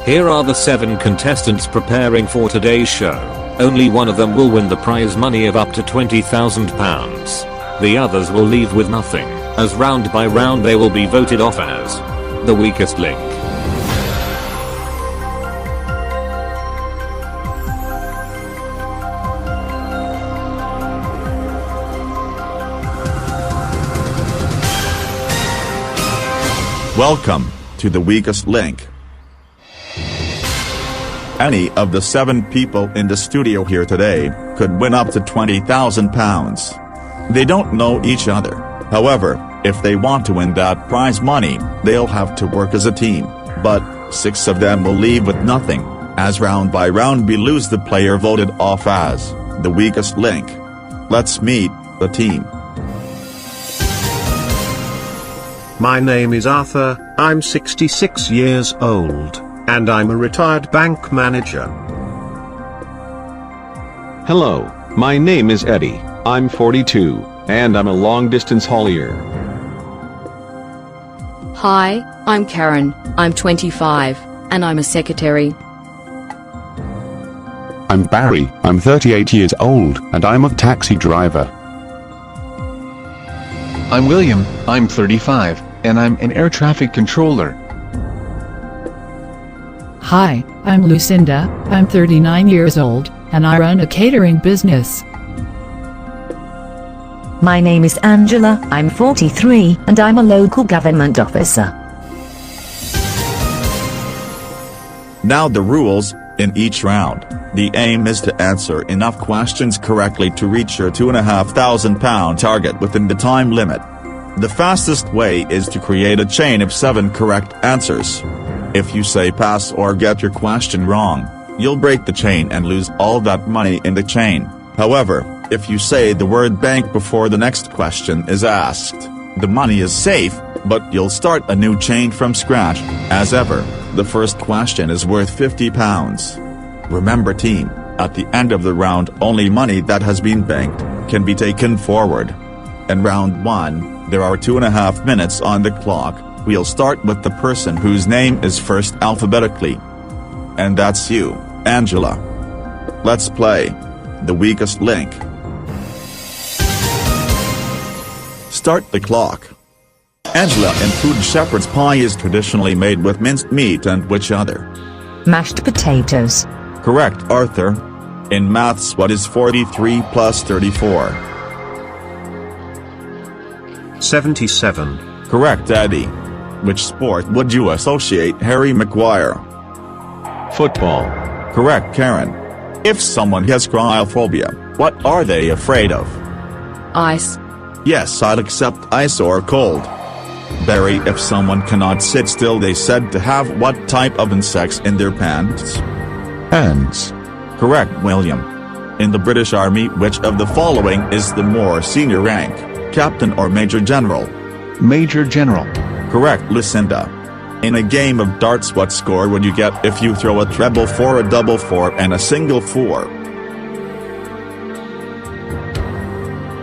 Here are the 7 contestants preparing for today's show. Only one of them will win the prize money of up to £20,000. The others will leave with nothing, as round by round they will be voted off as the weakest link. Welcome to the weakest link. Any of the 7 people in the studio here today could win up to £20,000. They don't know each other. However, if they want to win that prize money, they'll have to work as a team. But 6 of them will leave with nothing, as round by round we lose the player voted off as the weakest link. Let's meet the team. My name is Arthur, I'm 66 years old, and I'm a retired bank manager. Hello, my name is Eddie, I'm 42, and I'm a long-distance haulier. Hi, I'm Karen, I'm 25, and I'm a secretary. I'm Barry, I'm 38 years old, and I'm a taxi driver. I'm William, I'm 35, and I'm an air traffic controller. Hi, I'm Lucinda, I'm 39 years old, and I run a catering business. My name is Angela, I'm 43, and I'm a local government officer. Now the rules, in each round, the aim is to answer enough questions correctly to reach your £2,500 target within the time limit. The fastest way is to create a chain of 7 correct answers. If you say pass or get your question wrong, you'll break the chain and lose all that money in the chain. However, if you say the word bank before the next question is asked, the money is safe, but you'll start a new chain from scratch. As ever, the first question is worth £50. Remember team, at the end of the round only money that has been banked can be taken forward. In round 1, there are 2.5 minutes on the clock. We'll start with the person whose name is first alphabetically. And that's you, Angela. Let's play the weakest link. Start the clock. Angela, in food, shepherd's pie is traditionally made with minced meat and which other? Mashed potatoes. Correct, Arthur. In maths, what is 43 plus 34? 77. Correct, Eddie. Which sport would you associate Harry Maguire? Football. Correct, Karen. If someone has cryophobia, what are they afraid of? Ice. Yes, I'd accept ice or cold. Barry, if someone cannot sit still, they said to have what type of insects in their pants? Ants. Correct, William. In the British Army, which of the following is the more senior rank? Captain or Major General? Major General. Correct, Lucinda. In a game of darts, what score would you get if you throw a treble 4, a double 4, and a single 4?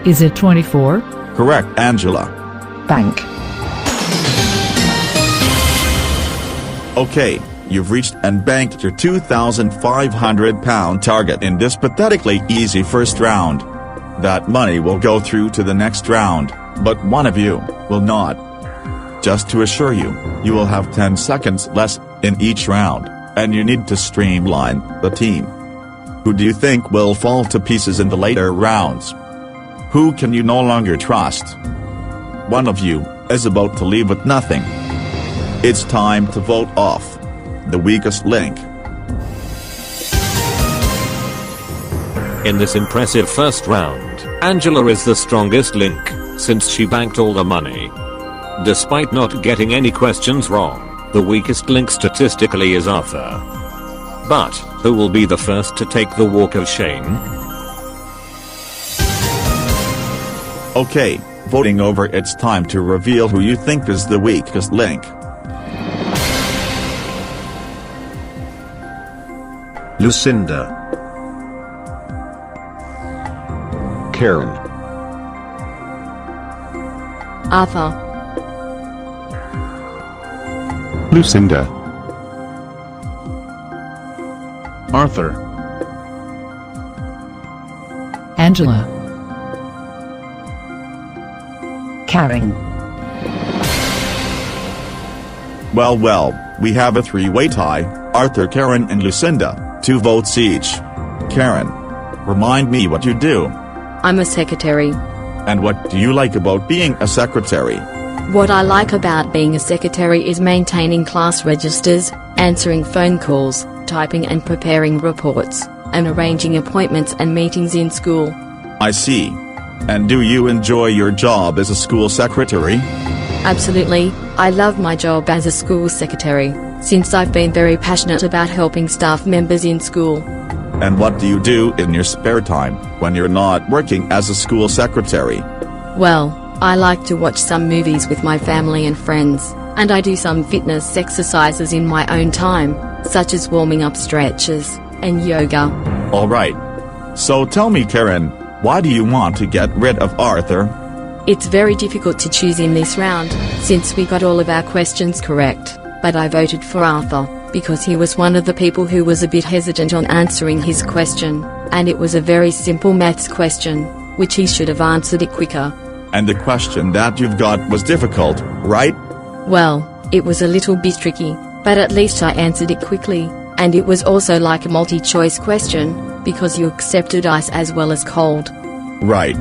Is it 24? Correct, Angela. Bank. Okay, you've reached and banked your £2,500 target in this pathetically easy first round. That money will go through to the next round, but one of you will not. Just to assure you, you will have 10 seconds less in each round, and you need to streamline the team. Who do you think will fall to pieces in the later rounds? Who can you no longer trust? One of you is about to leave with nothing. It's time to vote off the weakest link. In this impressive first round, Angela is the strongest link, since she banked all the money. Despite not getting any questions wrong, the weakest link statistically is Arthur. But, who will be the first to take the walk of shame? Okay, voting over, it's time to reveal who you think is the weakest link. Lucinda. Karen. Arthur. Lucinda. Arthur. Angela. Karen. Well, we have a three-way tie, Arthur, Karen and Lucinda, 2 votes each. Karen, remind me what you do. I'm a secretary. And what do you like about being a secretary? What I like about being a secretary is maintaining class registers, answering phone calls, typing and preparing reports, and arranging appointments and meetings in school. I see. And do you enjoy your job as a school secretary? Absolutely, I love my job as a school secretary, since I've been very passionate about helping staff members in school. And what do you do in your spare time, when you're not working as a school secretary? Well, I like to watch some movies with my family and friends, and I do some fitness exercises in my own time, such as warming up stretches and yoga. Alright. So tell me, Karen, why do you want to get rid of Arthur? It's very difficult to choose in this round, since we got all of our questions correct, but I voted for Arthur, because he was one of the people who was a bit hesitant on answering his question, and it was a very simple maths question, which he should have answered it quicker. And the question that you've got was difficult, right? Well, it was a little bit tricky, but at least I answered it quickly, and it was also like a multi-choice question, because you accepted ice as well as cold. Right.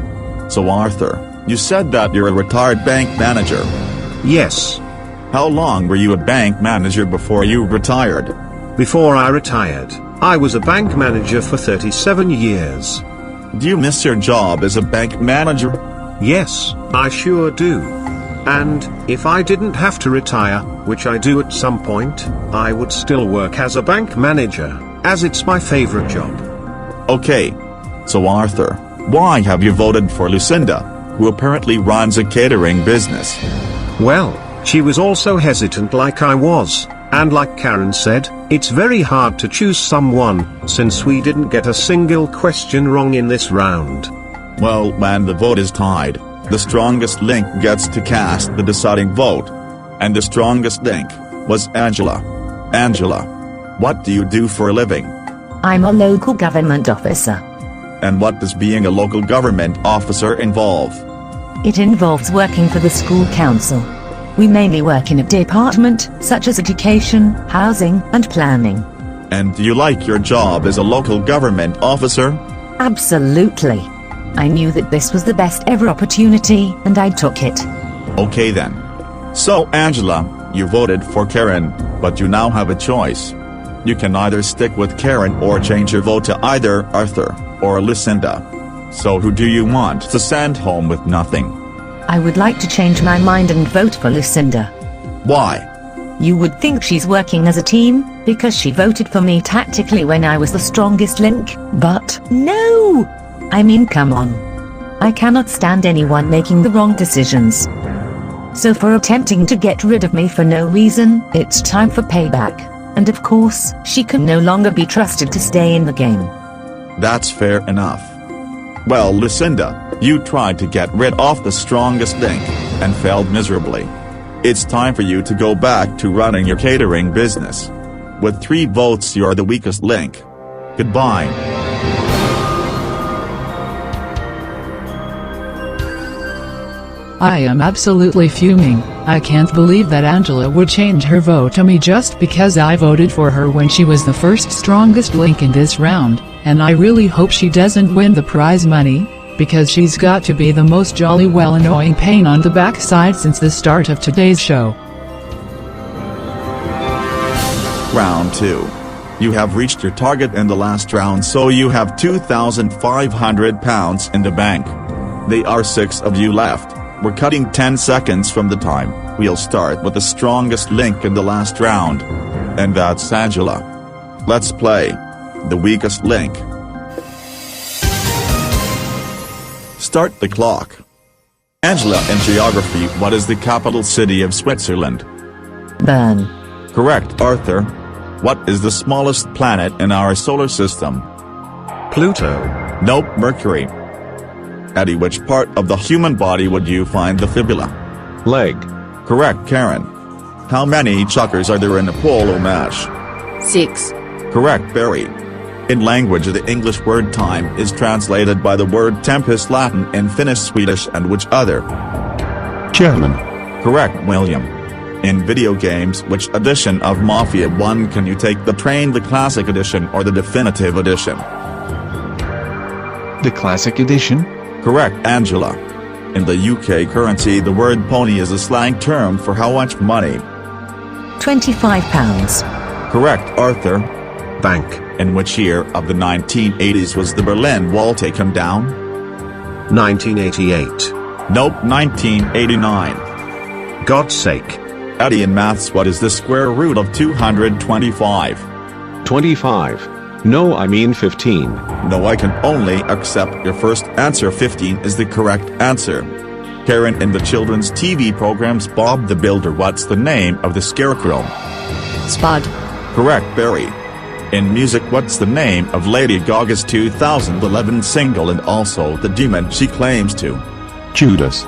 So Arthur, you said that you're a retired bank manager. Yes. How long were you a bank manager before you retired? Before I retired, I was a bank manager for 37 years. Do you miss your job as a bank manager? Yes, I sure do. And, if I didn't have to retire, which I do at some point, I would still work as a bank manager, as it's my favorite job. Okay. So Arthur, why have you voted for Lucinda, who apparently runs a catering business? Well, she was also hesitant like I was, and like Karen said, it's very hard to choose someone, since we didn't get a single question wrong in this round. Well, when the vote is tied, the strongest link gets to cast the deciding vote. And the strongest link was Angela. Angela, what do you do for a living? I'm a local government officer. And what does being a local government officer involve? It involves working for the school council. We mainly work in a department, such as education, housing, and planning. And do you like your job as a local government officer? Absolutely. I knew that this was the best ever opportunity, and I took it. Okay then. So Angela, you voted for Karen, but you now have a choice. You can either stick with Karen or change your vote to either Arthur or Lucinda. So who do you want to send home with nothing? I would like to change my mind and vote for Lucinda. Why? You would think she's working as a team, because she voted for me tactically when I was the strongest link, but no! I mean, come on. I cannot stand anyone making the wrong decisions. So for attempting to get rid of me for no reason, it's time for payback. And of course, she can no longer be trusted to stay in the game. That's fair enough. Well, Lucinda, you tried to get rid of the strongest link, and failed miserably. It's time for you to go back to running your catering business. With 3 votes, you're the weakest link. Goodbye. I am absolutely fuming. I can't believe that Angela would change her vote to me just because I voted for her when she was the first strongest link in this round, and I really hope she doesn't win the prize money, because she's got to be the most jolly well annoying pain on the backside since the start of today's show. Round 2. You have reached your target in the last round, so you have £2,500 in the bank. There are 6 of you left. We're cutting 10 seconds from the time. We'll start with the strongest link in the last round. And that's Angela. Let's play the weakest link. Start the clock. Angela, in geography, what is the capital city of Switzerland? Bern. Correct. Arthur, what is the smallest planet in our solar system? Pluto. Nope. Mercury. Eddie, which part of the human body would you find the fibula? Leg. Correct. Karen, how many chuckers are there in a polo match? 6. Correct. Barry, In language, the English word time is translated by the word tempus Latin and Finnish Swedish and which other? German. Correct, William. In video games, which edition of Mafia 1 can you take, the train, the classic edition or the definitive edition? The classic edition? Correct, Angela. In the UK currency, the word pony is a slang term for how much money? £25. Correct, Arthur. Bank. In which year of the 1980s was the Berlin Wall taken down? 1988. Nope, 1989. God's sake. Eddie, in maths, what is the square root of 225? 25. No, I mean 15. No, I can only accept your first answer. 15 is the correct answer. Karen, in the children's TV programs Bob the Builder, what's the name of the scarecrow? Spud. Correct, Barry. In music, what's the name of Lady Gaga's 2011 single and also the demon she claims to? Judas.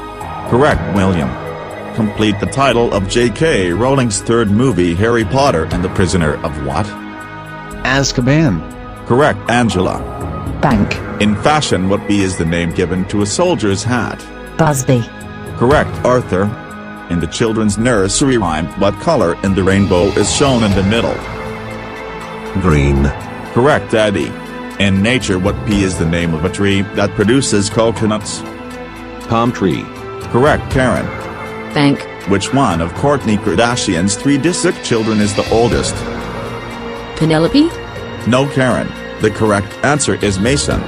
Correct, William. Complete the title of J.K. Rowling's third movie, Harry Potter and the Prisoner of what? Azkaban. Correct, Angela. Bank. In fashion, what bee is the name given to a soldier's hat? Busby. Correct, Arthur. In the children's nursery rhyme, what color in the rainbow is shown in the middle? Green. Correct, Eddie. In nature, what pea is the name of a tree that produces coconuts? Palm tree. Correct, Karen. Bank. Which one of Kourtney Kardashian's 3 distinct children is the oldest? Penelope? No, Karen. The correct answer is Mason.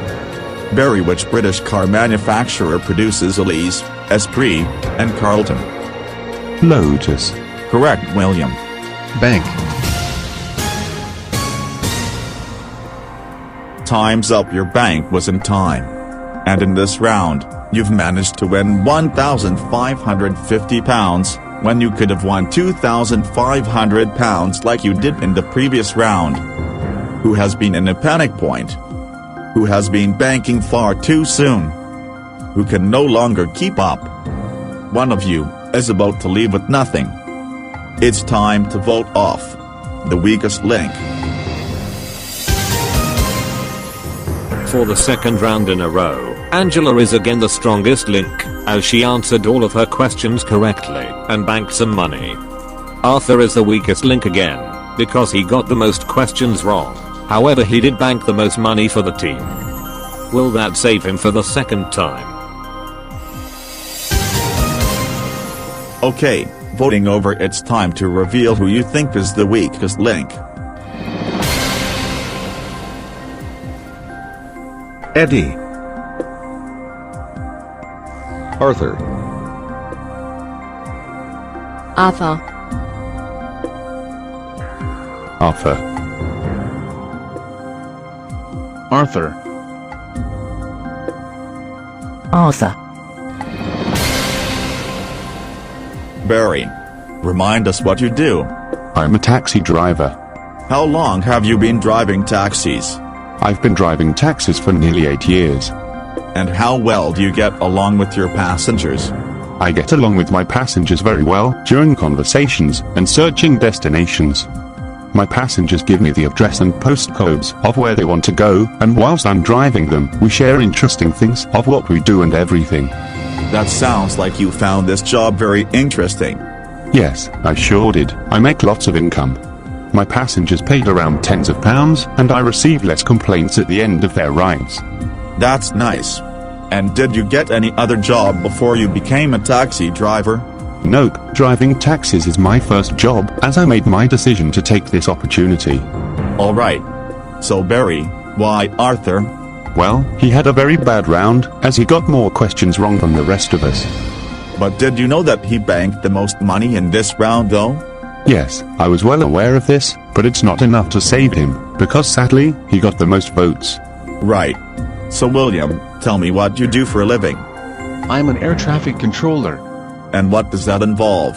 Barry, which British car manufacturer produces Elise, Esprit, and Carlton? Lotus. Correct, William. Bank. Time's up. Your bank was in time. And in this round, you've managed to win £1,550, when you could have won £2,500 like you did in the previous round. Who has been in a panic point? Who has been banking far too soon? Who can no longer keep up? One of you is about to leave with nothing. It's time to vote off the weakest link. For the second round in a row, Angela is again the strongest link, as she answered all of her questions correctly and banked some money. Arthur is the weakest link again, because he got the most questions wrong. However, he did bank the most money for the team. Will that save him for the second time? Okay, voting over, it's time to reveal who you think is the weakest link. Eddie. Arthur. Arthur. Arthur. Arthur. Arthur. Barry. Remind us what you do. I'm a taxi driver. How long have you been driving taxis? I've been driving taxis for nearly 8 years. And how well do you get along with your passengers? I get along with my passengers very well during conversations and searching destinations. My passengers give me the address and postcodes of where they want to go, and whilst I'm driving them, we share interesting things of what we do and everything. That sounds like you found this job very interesting. Yes, I sure did. I make lots of income. My passengers paid around tens of pounds, and I receive less complaints at the end of their rides. That's nice. And did you get any other job before you became a taxi driver? Nope, driving taxis is my first job, as I made my decision to take this opportunity. Alright. So Barry, why Arthur? Well, he had a very bad round, as he got more questions wrong than the rest of us. But did you know that he banked the most money in this round though? Yes, I was well aware of this, but it's not enough to save him, because sadly, he got the most votes. Right. So William, tell me what you do for a living. I'm an air traffic controller. And what does that involve?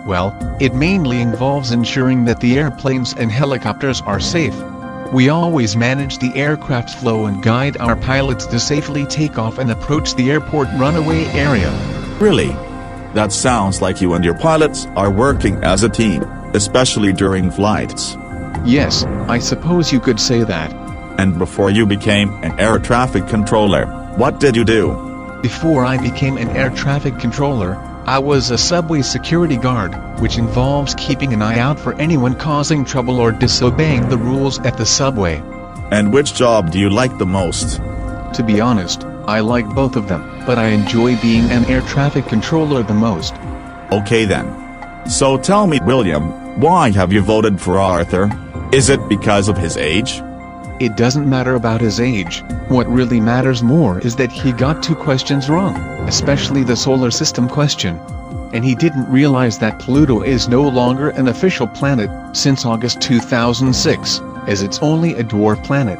Well, it mainly involves ensuring that the airplanes and helicopters are safe. We always manage the aircraft's flow and guide our pilots to safely take off and approach the airport runway area. Really? That sounds like you and your pilots are working as a team, especially during flights. Yes, I suppose you could say that. And before you became an air traffic controller, what did you do? Before I became an air traffic controller, I was a subway security guard, which involves keeping an eye out for anyone causing trouble or disobeying the rules at the subway. And which job do you like the most? To be honest, I like both of them, but I enjoy being an air traffic controller the most. Okay then. So tell me, William, why have you voted for Arthur? Is it because of his age? It doesn't matter about his age. What really matters more is that he got 2 questions wrong, especially the solar system question. And he didn't realize that Pluto is no longer an official planet since August 2006, as it's only a dwarf planet.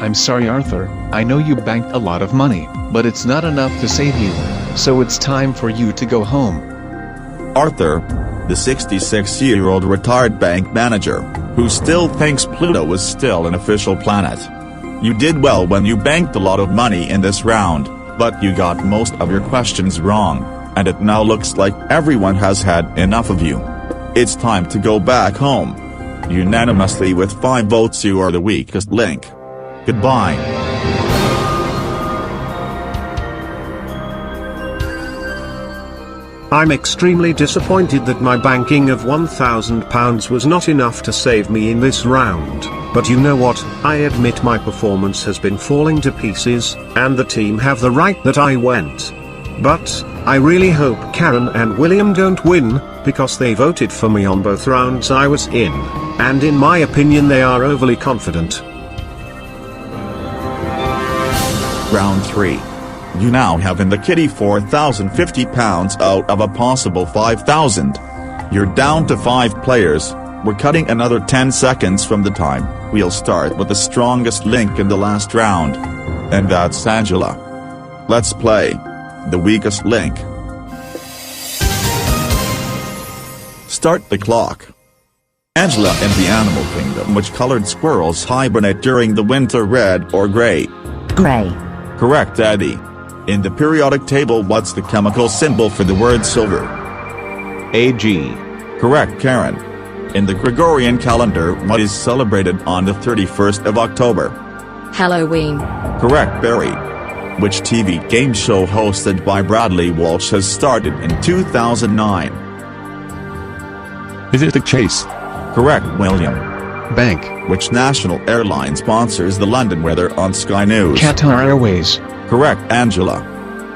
I'm sorry, Arthur, I know you banked a lot of money, but it's not enough to save you, so it's time for you to go home. Arthur, the 66-year-old retired bank manager, who still thinks Pluto is still an official planet. You did well when you banked a lot of money in this round, but you got most of your questions wrong, and it now looks like everyone has had enough of you. It's time to go back home. Unanimously with 5 votes, you are the weakest link. Goodbye. I'm extremely disappointed that my banking of £1,000 was not enough to save me in this round, but you know what, I admit my performance has been falling to pieces, and the team have the right that I went. But, I really hope Karen and William don't win, because they voted for me on both rounds I was in, and in my opinion they are overly confident. Round 3. You now have in the kitty £4,050 out of a possible £5,000. You're down to 5 players. We're cutting another 10 seconds from the time. We'll start with the strongest link in the last round. And that's Angela. Let's play. The weakest link. Start the clock. Angela, in the animal kingdom, which colored squirrels hibernate during the winter, red or gray? Gray. Correct, Eddie. In the periodic table, what's the chemical symbol for the word silver? AG. Correct, Karen. In the Gregorian calendar, what is celebrated on the 31st of October? Halloween. Correct, Barry. Which TV game show hosted by Bradley Walsh has started in 2009? Is it The Chase? Correct, William. Bank. Which national airline sponsors the London weather on Sky News? Qatar Airways. Correct, Angela.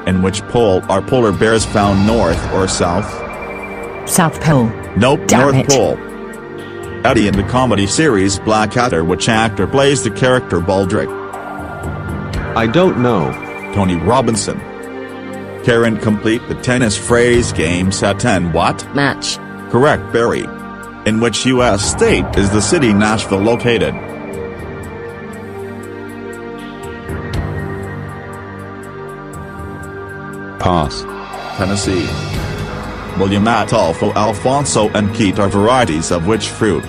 In which pole are polar bears found, north or south? South Pole. Nope, Damn North it. Pole. Eddie, in the comedy series Blackadder, which actor plays the character Baldric? I don't know. Tony Robinson. Karen, complete the tennis phrase game set 10 what? Match. Correct, Barry. In which U.S. state is the city Nashville located? Pass. Tennessee. William, Atolfo, Alfonso and Keat are varieties of which fruit?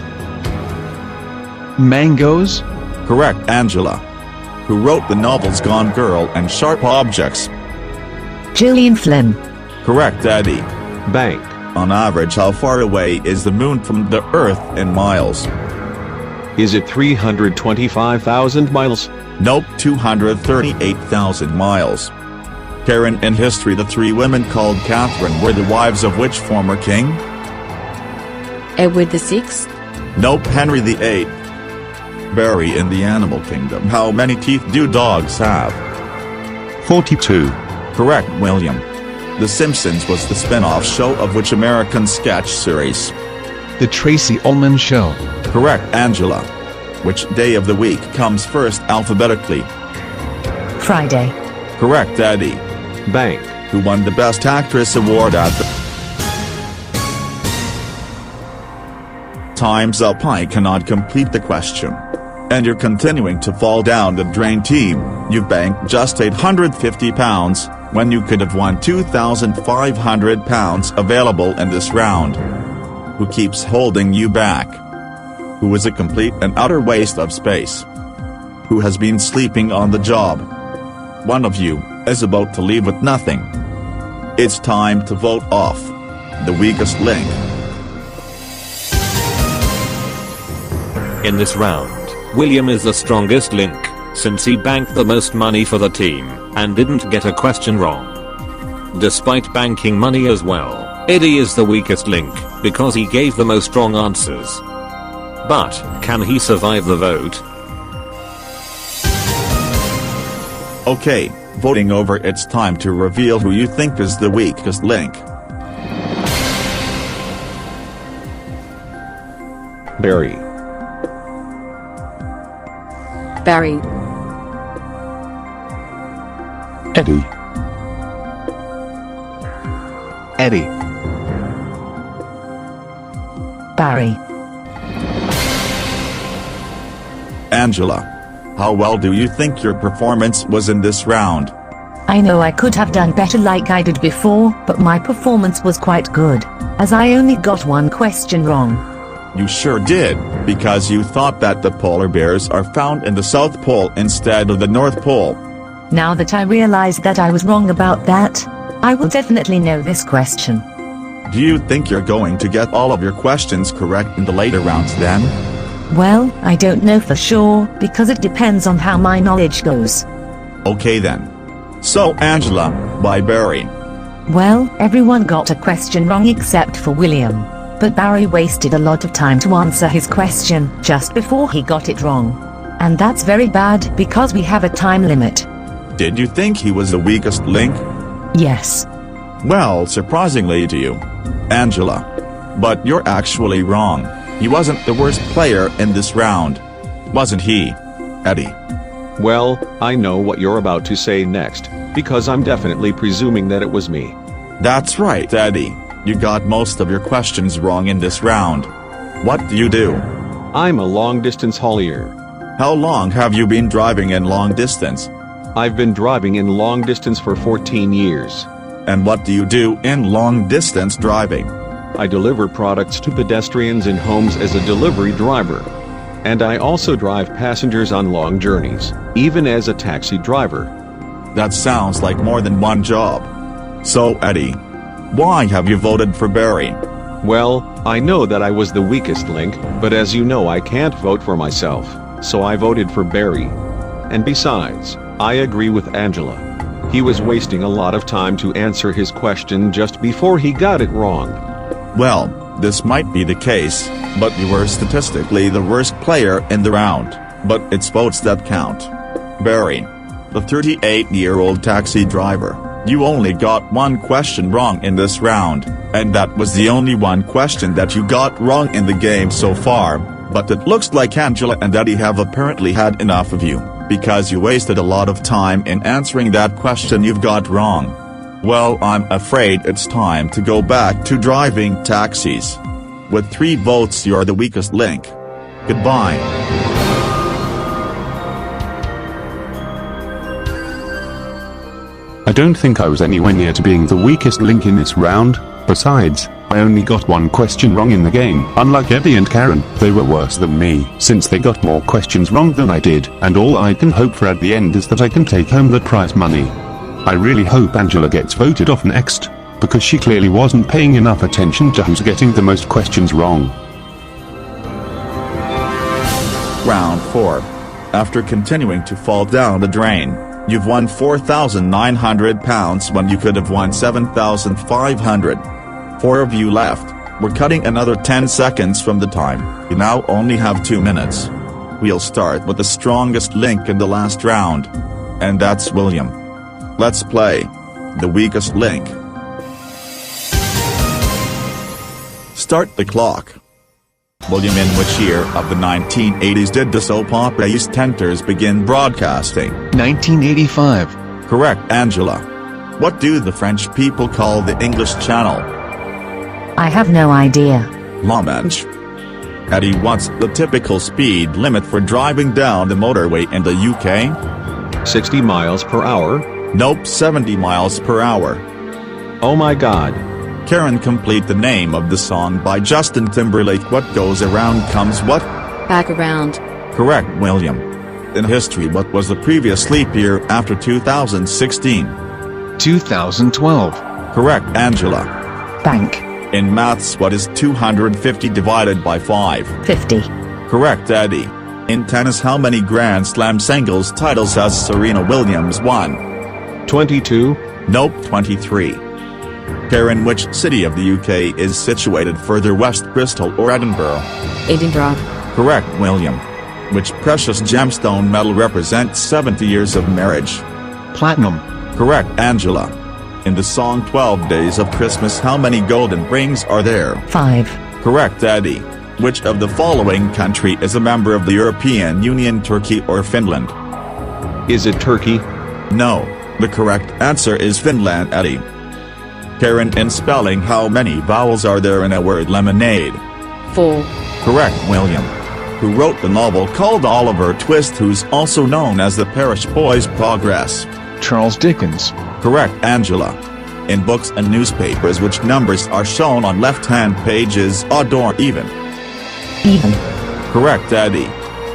Mangoes. Correct, Angela. Who wrote the novels Gone Girl and Sharp Objects? Gillian Flynn. Correct, Eddie. Bank. On average, how far away is the moon from the Earth in miles? Is it 325,000 miles? Nope, 238,000 miles. Karen, in history, the 3 women called Catherine were the wives of which former king? Edward VI. Nope, Henry VIII. Barry, in the animal kingdom, how many teeth do dogs have? 42. Correct, William. The Simpsons was the spin-off show of which American sketch series? The Tracy Ullman Show. Correct, Angela. Which day of the week comes first alphabetically? Friday. Correct, Eddie. Bank. Who won the Best Actress award at the... Time's up. I cannot complete the question. And you're continuing to fall down the drain, team. You've banked just £850, when you could have won £2,500 available in this round. Who keeps holding you back? Who is a complete and utter waste of space? Who has been sleeping on the job? One of you is about to leave with nothing. It's time to vote off the weakest link. In this round, William is the strongest link, since he banked the most money for the team, and didn't get a question wrong. Despite banking money as well, Eddie is the weakest link, because he gave the most wrong answers. But, can he survive the vote? Okay, voting over, it's time to reveal who you think is the weakest link. Barry. Barry. Eddie. Eddie. Barry. Angela. How well do you think your performance was in this round? I know I could have done better like I did before, but my performance was quite good, as I only got one question wrong. You sure did, because you thought that the polar bears are found in the South Pole instead of the North Pole. Now that I realize that I was wrong about that, I will definitely know this question. Do you think you're going to get all of your questions correct in the later rounds then? Well, I don't know for sure, because it depends on how my knowledge goes. Okay then. So Angela, by Barry. Well, everyone got a question wrong except for William. But Barry wasted a lot of time to answer his question just before he got it wrong. And that's very bad because we have a time limit. Did you think he was the weakest link? Yes. Well, surprisingly to you, Angela. But you're actually wrong. He wasn't the worst player in this round. Wasn't he, Eddie? Well, I know what you're about to say next, because I'm definitely presuming that it was me. That's right, Eddie. You got most of your questions wrong in this round. What do you do? I'm a long-distance haulier. How long have you been driving in long distance? I've been driving in long distance for 14 years. And what do you do in long distance driving? I deliver products to pedestrians in homes as a delivery driver. And I also drive passengers on long journeys, even as a taxi driver. That sounds like more than one job. So Eddie, why have you voted for Barry? Well, I know that I was the weakest link, but as you know I can't vote for myself, so I voted for Barry. And besides, I agree with Angela. He was wasting a lot of time to answer his question just before he got it wrong. Well, this might be the case, but you were statistically the worst player in the round. But it's votes that count. Barry, the 38-year-old taxi driver, you only got one question wrong in this round, and that was the only one question that you got wrong in the game so far. But it looks like Angela and Eddie have apparently had enough of you, because you wasted a lot of time in answering that question you've got wrong. Well, I'm afraid it's time to go back to driving taxis. With 3 votes, you're the weakest link. Goodbye. I don't think I was anywhere near to being the weakest link in this round. Besides, I only got one question wrong in the game. Unlike Eddie and Karen, they were worse than me, since they got more questions wrong than I did, and all I can hope for at the end is that I can take home the prize money. I really hope Angela gets voted off next, because she clearly wasn't paying enough attention to who's getting the most questions wrong. Round 4. After continuing to fall down the drain, you've won £4,900 when you could have won $7,500. 4 of you left. We're cutting another 10 seconds from the time. You now only have 2 minutes. We'll start with the strongest link in the last round. And that's William. Let's play. The weakest link. Start the clock. William, in which year of the 1980s did the soap opera EastEnders begin broadcasting? 1985. Correct, Angela. What do the French people call the English Channel? I have no idea. La Manche. Eddie, what's the typical speed limit for driving down the motorway in the UK? 60 miles per hour? Nope, 70 miles per hour. Oh my god. Karen, complete the name of the song by Justin Timberlake. What goes around comes what? Back around. Correct, William. In history, what was the previous leap year after 2016? 2012. Correct, Angela. Bank. In maths, what is 250 divided by 5? 50. Correct, Eddie. In tennis, how many Grand Slam singles titles has Serena Williams won? 22. Nope, 23. Karen, which city of the UK is situated further west, Bristol or Edinburgh? Edinburgh. Correct, William. Which precious gemstone metal represents 70 years of marriage? Platinum. Correct, Angela. In the song 12 Days of Christmas, how many golden rings are there? 5. Correct, Eddie. Which of the following country is a member of the European Union, Turkey or Finland? Is it Turkey? No, the correct answer is Finland, Eddie. Karen, in spelling, how many vowels are there in a word lemonade? 4. Correct, William. Who wrote the novel called Oliver Twist, who's also known as the Parish Boy's Progress? Charles Dickens. Correct, Angela. In books and newspapers, which numbers are shown on left-hand pages, odd or even? Even. Correct, Eddie.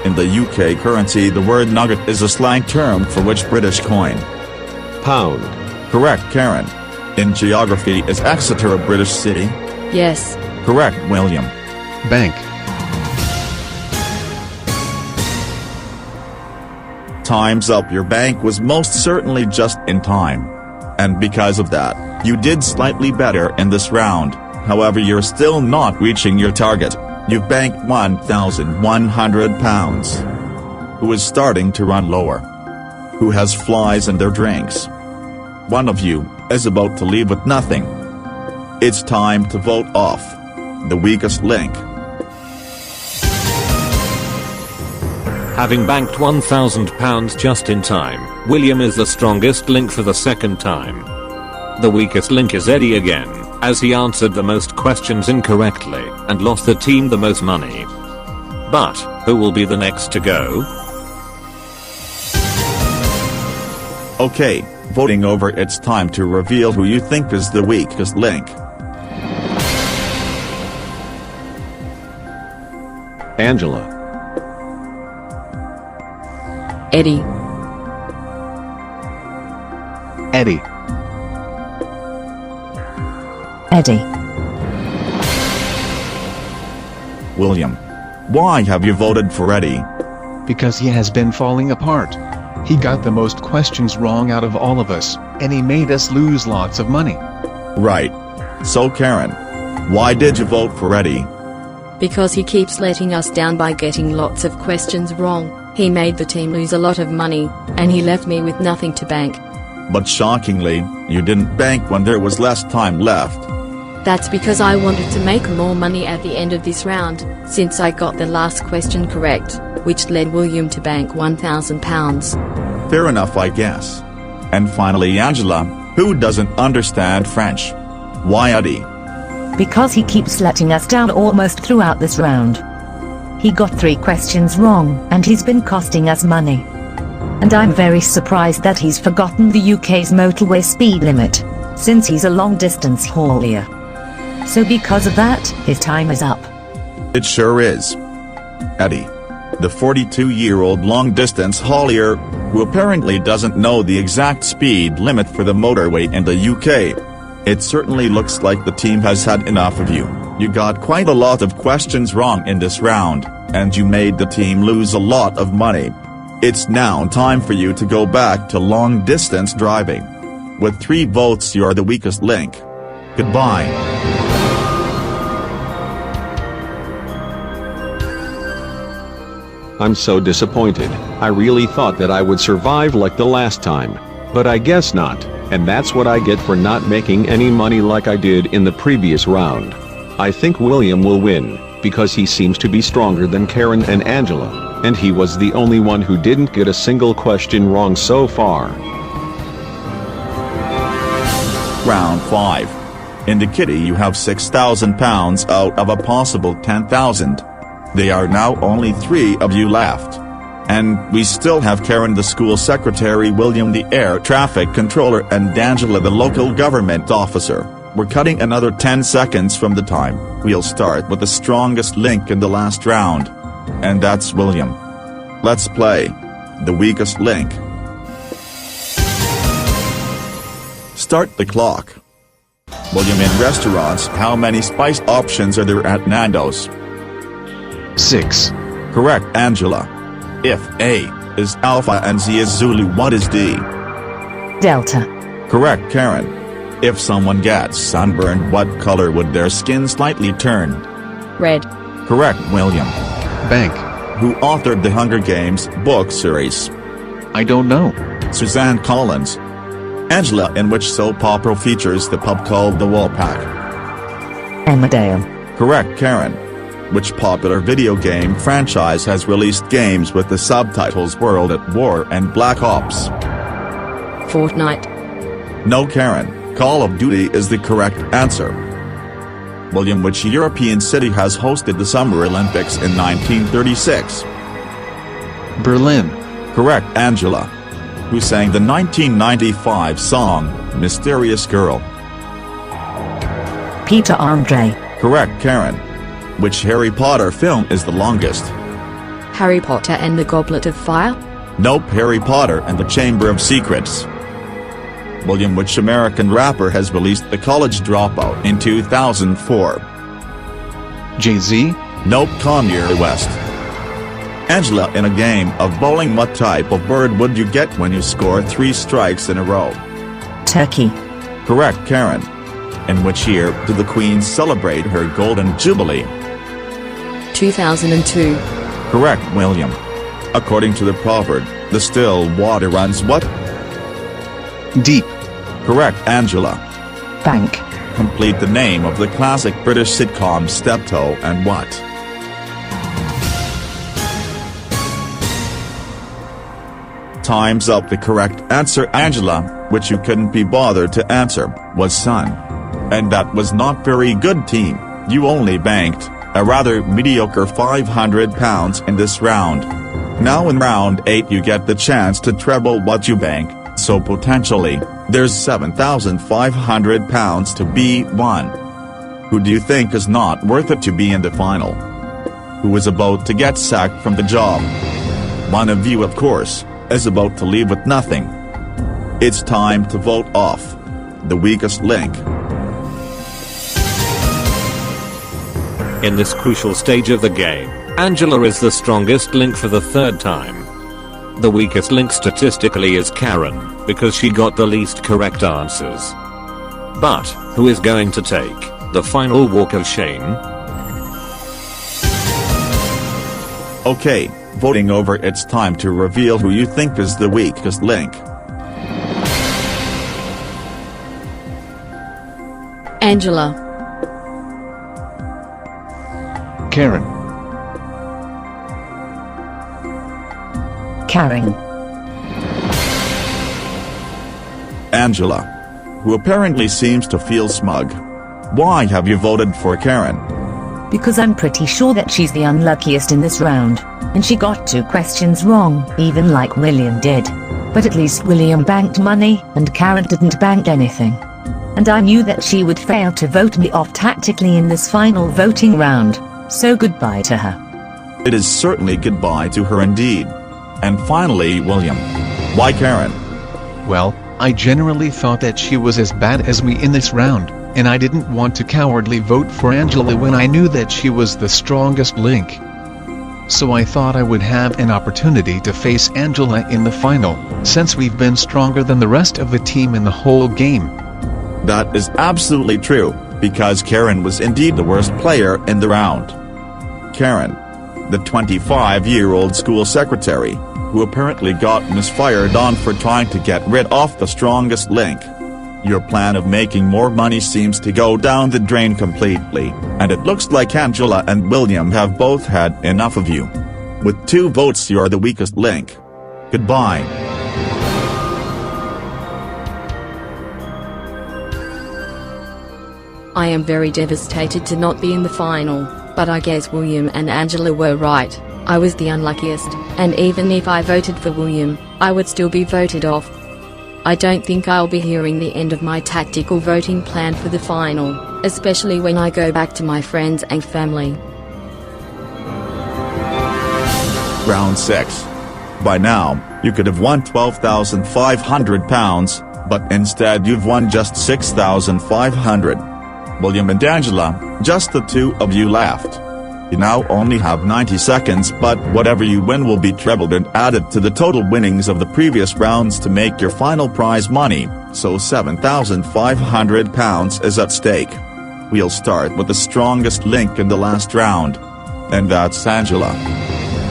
In the UK currency, the word nugget is a slang term for which British coin? Pound. Correct, Karen. In geography, is Exeter a British city? Yes. Correct, William. Bank. Time's up. Your bank was most certainly just in time. And because of that, you did slightly better in this round. However, you're still not reaching your target. You've banked £1,100. Who is starting to run lower? Who has flies in their drinks? One of you is about to leave with nothing. It's time to vote off the weakest link. Having banked £1,000 just in time, William is the strongest link for the second time. The weakest link is Eddie again, as he answered the most questions incorrectly, and lost the team the most money. But, who will be the next to go? Okay, voting over, it's time to reveal who you think is the weakest link. Angela. Eddie. Eddie. Eddie. William. Why have you voted for Eddie? Because he has been falling apart. He got the most questions wrong out of all of us, and he made us lose lots of money. Right. So Karen, why did you vote for Eddie? Because he keeps letting us down by getting lots of questions wrong. He made the team lose a lot of money, and he left me with nothing to bank. But shockingly, you didn't bank when there was less time left. That's because I wanted to make more money at the end of this round, since I got the last question correct, which led William to bank £1,000. Fair enough, I guess. And finally, Angela, who doesn't understand French? Why Eddie? Because he keeps letting us down almost throughout this round. He got 3 questions wrong, and he's been costing us money. And I'm very surprised that he's forgotten the UK's motorway speed limit, since he's a long-distance haulier. So because of that, his time is up. It sure is. Eddie, the 42-year-old long-distance haulier, who apparently doesn't know the exact speed limit for the motorway in the UK. It certainly looks like the team has had enough of you. You got quite a lot of questions wrong in this round, and you made the team lose a lot of money. It's now time for you to go back to long-distance driving. With 3 votes, you're the weakest link. Goodbye. I'm so disappointed. I really thought that I would survive like the last time. But I guess not, and that's what I get for not making any money like I did in the previous round. I think William will win, because he seems to be stronger than Karen and Angela, and he was the only one who didn't get a single question wrong so far. Round 5. In the kitty you have £6,000 out of a possible 10,000. There are now only 3 of you left. And we still have Karen the school secretary, William the air traffic controller, and Angela the local government officer. We're cutting another 10 seconds from the time. We'll start with the strongest link in the last round. And that's William. Let's play the weakest link. Start the clock. William, in restaurants, how many spiced options are there at Nando's? 6. Correct, Angela. If A is Alpha and Z is Zulu, what is D? Delta. Correct, Karen. If someone gets sunburned, what color would their skin slightly turn? Red. Correct, William. Bank. Who authored the Hunger Games book series? I don't know. Suzanne Collins. Angela, in which soap opera features the pub called the Woolpack? Emmerdale. Correct, Karen. Which popular video game franchise has released games with the subtitles World at War and Black Ops? Fortnite. No, Karen. Call of Duty is the correct answer. William, which European city has hosted the Summer Olympics in 1936? Berlin. Correct, Angela. Who sang the 1995 song, Mysterious Girl? Peter Andre. Correct, Karen. Which Harry Potter film is the longest? Harry Potter and the Goblet of Fire. Nope, Harry Potter and the Chamber of Secrets. William, which American rapper has released The College Dropout in 2004? Jay-Z. Nope, Kanye West. Angela, in a game of bowling, what type of bird would you get when you score 3 strikes in a row? Turkey. Correct, Karen. In which year did the Queen celebrate her Golden Jubilee? 2002. Correct, William. According to the proverb, the still water runs what? Deep. Correct, Angela. Bank. Complete the name of the classic British sitcom Steptoe and what? Time's up. The correct answer, Angela, which you couldn't be bothered to answer, was Sun. And that was not very good, team. You only banked a rather mediocre £500 in this round. Now in round 8 you get the chance to treble what you bank, so potentially, there's £7,500 to be won. Who do you think is not worth it to be in the final? Who is about to get sacked from the job? One of you, of course, is about to leave with nothing. It's time to vote off the weakest link. In this crucial stage of the game, Angela is the strongest link for the 3rd time. The weakest link statistically is Karen, because she got the least correct answers. But, who is going to take the final walk of shame? Okay, voting over, it's time to reveal who you think is the weakest link. Angela. Karen. Karen. Angela. Who apparently seems to feel smug. Why have you voted for Karen? Because I'm pretty sure that she's the unluckiest in this round, and she got 2 questions wrong, even like William did. But at least William banked money, and Karen didn't bank anything. And I knew that she would fail to vote me off tactically in this final voting round, so goodbye to her. It is certainly goodbye to her indeed. And finally, William. Why Karen? Well, I generally thought that she was as bad as me in this round, and I didn't want to cowardly vote for Angela when I knew that she was the strongest link. So I thought I would have an opportunity to face Angela in the final, since we've been stronger than the rest of the team in the whole game. That is absolutely true, because Karen was indeed the worst player in the round. Karen, the 25-year-old school secretary, who apparently got misfired on for trying to get rid of the strongest link. Your plan of making more money seems to go down the drain completely, and it looks like Angela and William have both had enough of you. With 2 votes, you're the weakest link. Goodbye. I am very devastated to not be in the final, but I guess William and Angela were right. I was the unluckiest, and even if I voted for William, I would still be voted off. I don't think I'll be hearing the end of my tactical voting plan for the final, especially when I go back to my friends and family. Round 6. By now, you could have won £12,500, but instead you've won just £6,500. William and Angela, just the 2 of you left. You now only have 90 seconds, but whatever you win will be trebled and added to the total winnings of the previous rounds to make your final prize money, so £7,500 is at stake. We'll start with the strongest link in the last round. And that's Angela.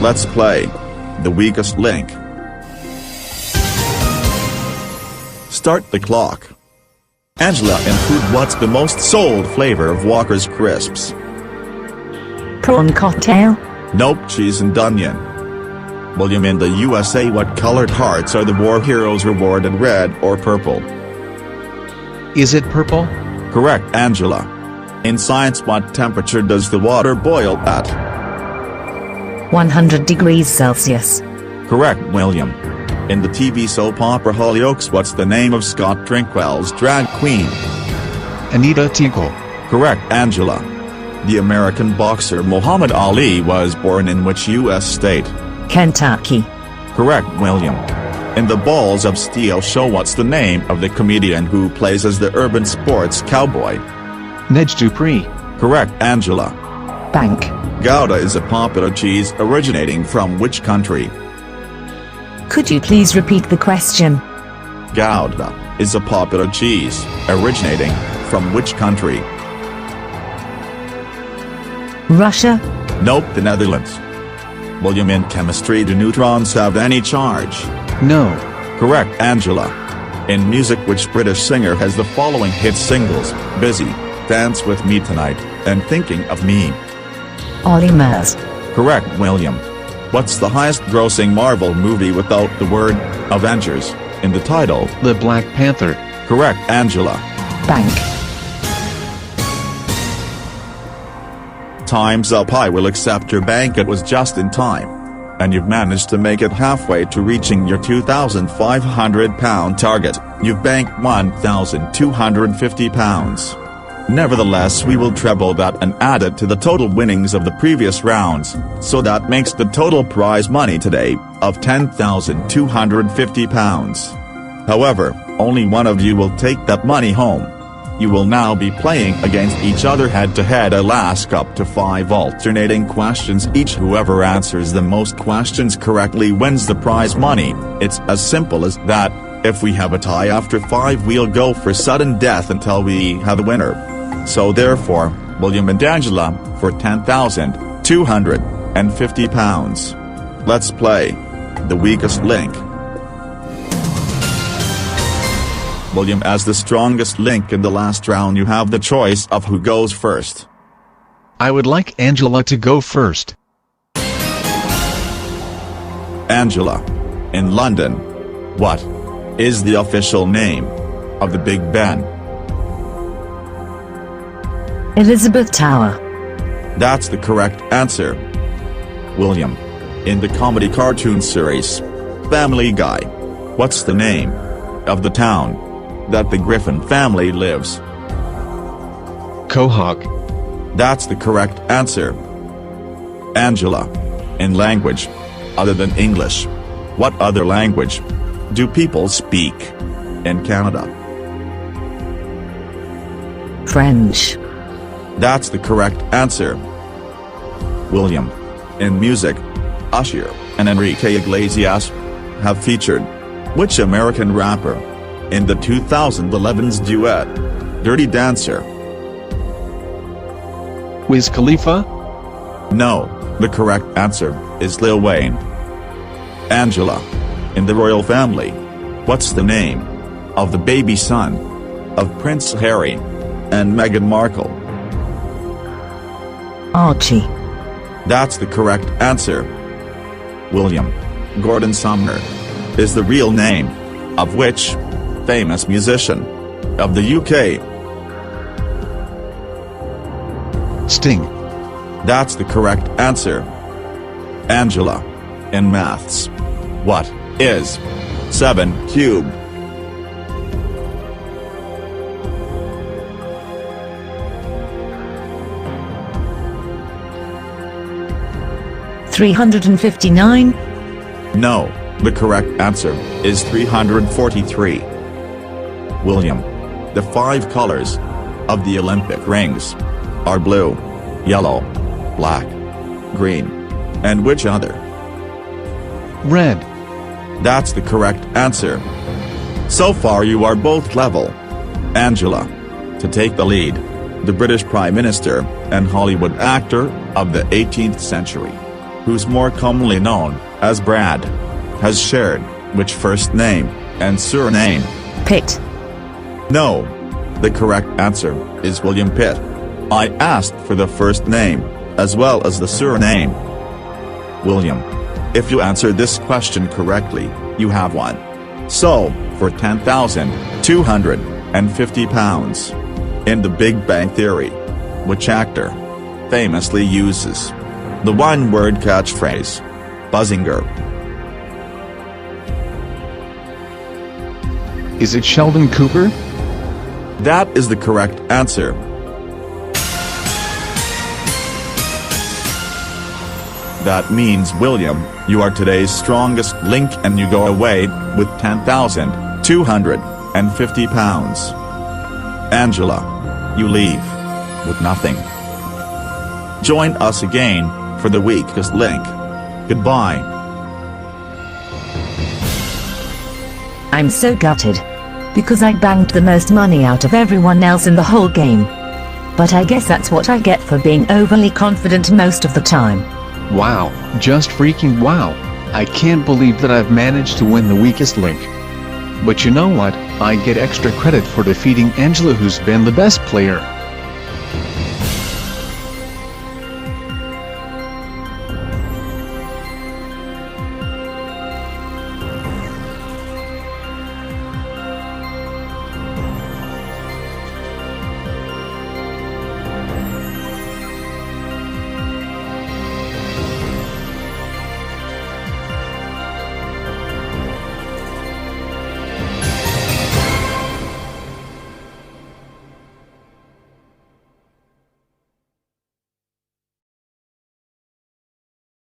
Let's play the weakest link. Start the clock. Angela, in food, what's the most sold flavor of Walker's crisps? Prawn cocktail. Nope, cheese and onion. William, in the USA, what colored hearts are the war heroes rewarded, red or purple? Is it purple? Correct, Angela. In science, what temperature does the water boil at? 100 degrees Celsius. Correct, William. In the TV soap opera Hollyoaks, what's the name of Scott Drinkwell's drag queen? Anita Tinkle. Correct, Angela. The American boxer Muhammad Ali was born in which U.S. state? Kentucky. Correct, William. In the Balls of Steel show, what's the name of the comedian who plays as the urban sports cowboy? Nedge Dupree. Correct, Angela. Bank. Gouda is a popular cheese originating from which country? Could you please repeat the question? Gouda is a popular cheese originating from which country? Russia. Nope, the Netherlands. William, in chemistry, do neutrons have any charge? No. Correct, Angela. In music, which British singer has the following hit singles: Busy, Dance With Me Tonight, and Thinking of Me? Ollie Murs. Correct, William. What's the highest grossing Marvel movie without the word Avengers in the title? The Black Panther. Correct, Angela. Bank. Time's up. I will accept your bank. It was just in time. And you've managed to make it halfway to reaching your £2,500 target. You've banked £1,250. Nevertheless, we will treble that and add it to the total winnings of the previous rounds, so that makes the total prize money today of £10,250. However, only one of you will take that money home. You will now be playing against each other head-to-head. I'll ask up to 5 alternating questions each. Whoever answers the most questions correctly wins the prize money. It's as simple as that. If we have a tie after 5, we'll go for sudden death until we have a winner. So therefore, William and Angela, for £10,250. Let's play the weakest link. William, as the strongest link in the last round, you have the choice of who goes first. I would like Angela to go first. Angela, in London, what is the official name of the Big Ben? Elizabeth Tower. That's the correct answer. William, in the comedy cartoon series Family Guy, what's the name of the town that the Griffin family lives? Quahog. That's the correct answer. Angela, in language other than English, what other language do people speak in Canada? French. That's the correct answer. William, in music, Usher and Enrique Iglesias have featured which American rapper in the 2011's duet Dirty Dancer? Wiz Khalifa? No, the correct answer is Lil Wayne. Angela, in the royal family, what's the name of the baby son of Prince Harry and Meghan Markle? Archie. That's the correct answer. William, Gordon Sumner is the real name of which famous musician of the UK? Sting. That's the correct answer. Angela, in maths, what is 7 cubed? $359. No, the correct answer is 343. William, the 5 colors of the Olympic rings are blue, yellow, black, green. And which other? Red. That's the correct answer. So far you are both level. Angela. To take the lead, the British Prime Minister and Hollywood actor of the 18th century, who's more commonly known as Brad, has shared which first name and surname? Pitt. No. The correct answer is William Pitt. I asked for the first name, as well as the surname. William. If you answer this question correctly, you have won. So, for £10,250. In The Big Bang Theory, which actor famously uses the one-word catchphrase, Buzzinger? Is it Sheldon Cooper? That is the correct answer. That means, William, you are today's strongest link and you go away with £10,250. Angela, you leave with nothing. Join us again for the weakest link. Goodbye. I'm so gutted. Because I banged the most money out of everyone else in the whole game. But I guess that's what I get for being overly confident most of the time. Wow, just freaking wow. I can't believe that I've managed to win the weakest link. But you know what, I get extra credit for defeating Angela, who's been the best player.